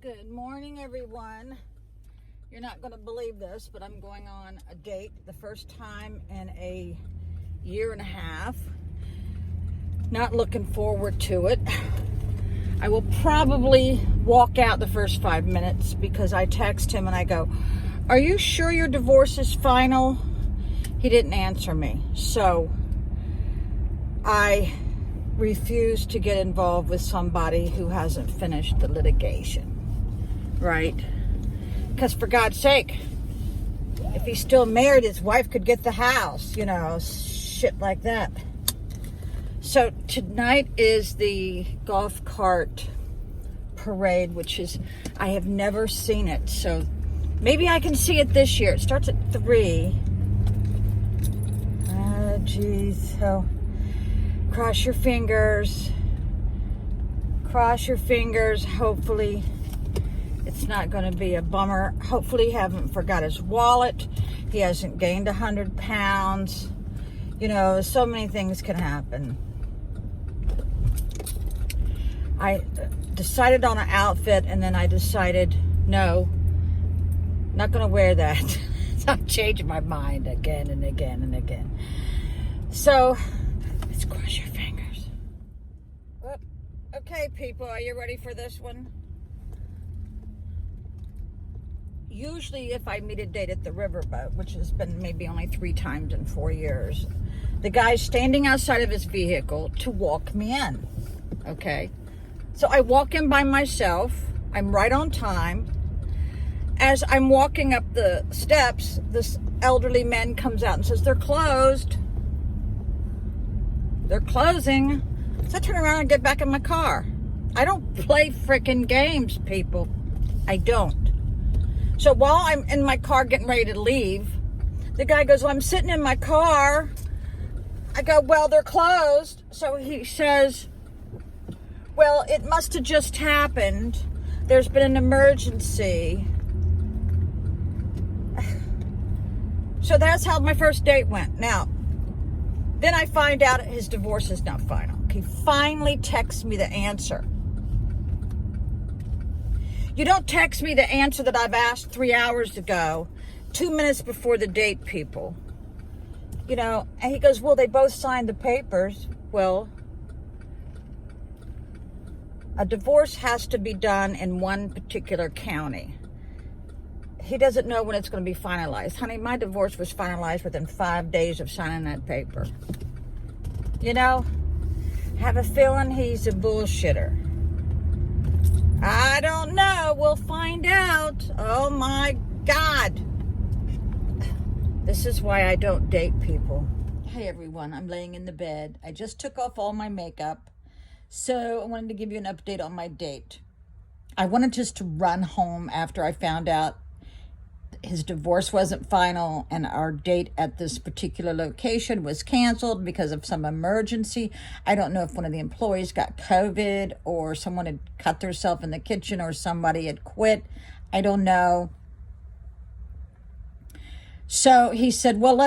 Good morning, everyone. You're not going to believe this, but I'm going on a date the first time in a year and a half. Not looking forward to it. I will probably walk out the first 5 minutes because I text him and I go, "Are you sure your divorce is final?" He didn't answer me. So I refuse to get involved with somebody who hasn't finished the litigation. Right? Because for God's sake, if he's still married, his wife could get the house, shit like that. So tonight is the golf cart parade, I have never seen it. So maybe I can see it this year. It starts at 3. Oh, geez. So cross your fingers. Cross your fingers. Hopefully it's not going to be a bummer. Hopefully he hasn't forgot his wallet. He hasn't gained 100 pounds. So many things can happen. I decided on an outfit and then I decided, no, not going to wear that. So I'm changing my mind again and again and again. So let's cross your fingers. Well, okay, people, are you ready for this one? Usually if I meet a date at the riverboat, which has been maybe only 3 times in 4 years, the guy's standing outside of his vehicle to walk me in, okay? So I walk in by myself. I'm right on time. As I'm walking up the steps, this elderly man comes out and says, "They're closed. They're closing." So I turn around and get back in my car. I don't play frickin' games, people. I don't. So while I'm in my car getting ready to leave, the guy goes, "Well, I'm sitting in my car." I go, "Well, they're closed." So he says, "Well, it must have just happened. There's been an emergency." So that's how my first date went. Now, then I find out his divorce is not final. He finally texts me the answer. You don't text me the answer that I've asked 3 hours ago, 2 minutes before the date, people. And he goes, "Well, they both signed the papers." Well, a divorce has to be done in one particular county. He doesn't know when it's going to be finalized. Honey, my divorce was finalized within 5 days of signing that paper. Have a feeling he's a bullshitter. I don't know. We'll find out. Oh my God. This is why I don't date people. Hey everyone, I'm laying in the bed. I just took off all my makeup. So I wanted to give you an update on my date. I wanted just to run home after I found out his divorce wasn't final and our date at this particular location was canceled because of some emergency. I don't know if one of the employees got COVID or someone had cut themselves in the kitchen or somebody had quit. I don't know. So he said, "Well,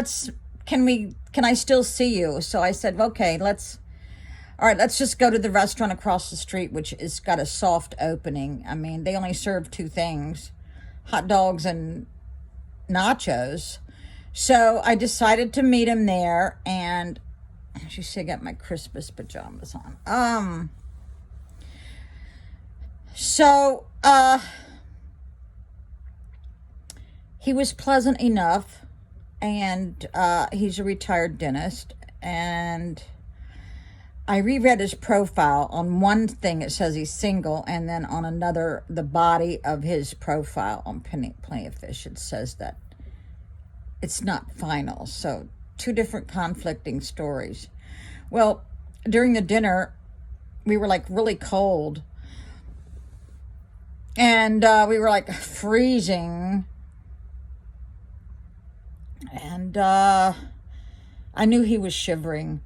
can I still see you?" So I said, "Okay, all right, let's just go to the restaurant across the street, which has got a soft opening." I mean, they only serve 2 things, hot dogs and nachos. So I decided to meet him there, and you see I got my Christmas pajamas on. So he was pleasant enough, and he's a retired dentist, and I reread his profile. On one thing it says he's single, and then on another, the body of his profile on Plenty of Fish, it says that it's not final. So 2 different conflicting stories. Well, during the dinner, we were like really cold, and we were like freezing, and I knew he was shivering.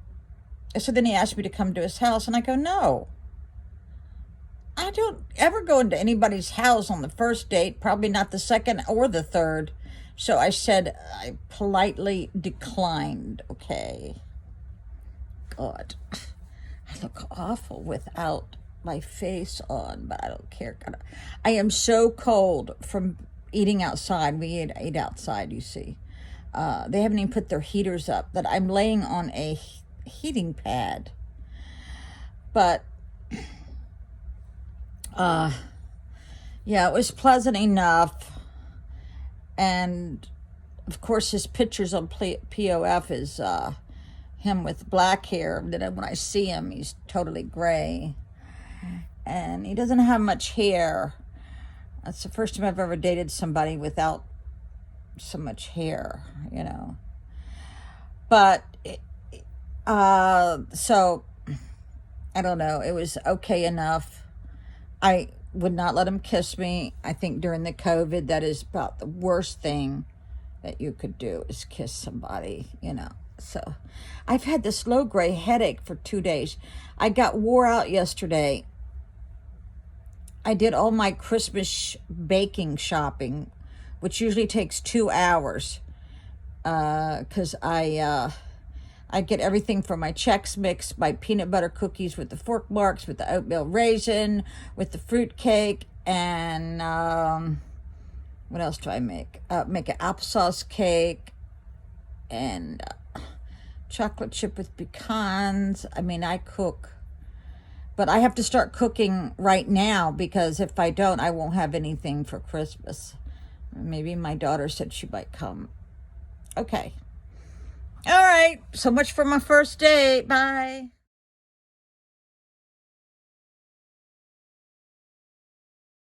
So then he asked me to come to his house, and I go, "No. I don't ever go into anybody's house on the first date, probably not the second or the third." So I said, I politely declined, okay? God, I look awful without my face on, but I don't care. I am so cold from eating outside. We ate outside, you see. They haven't even put their heaters up, that I'm laying on a heating pad. But, yeah, it was pleasant enough. And, of course, his pictures on POF is him with black hair. Then when I see him, he's totally gray. And he doesn't have much hair. That's the first time I've ever dated somebody without so much hair, you know. But, so, I don't know. It was okay enough. I would not let him kiss me. I think during the COVID, that is about the worst thing that you could do, is kiss somebody, you know. So I've had this low-grade headache for 2 days. I got wore out yesterday. I did all my Christmas baking shopping, which usually takes 2 hours, because I get everything from my Chex Mix, my peanut butter cookies with the fork marks, with the oatmeal raisin, with the fruit cake, and what else do I make? Make an applesauce cake, and chocolate chip with pecans. I mean, I cook. But I have to start cooking right now, because if I don't, I won't have anything for Christmas. Maybe my daughter said she might come. Okay. All right. So much for my first date. Bye.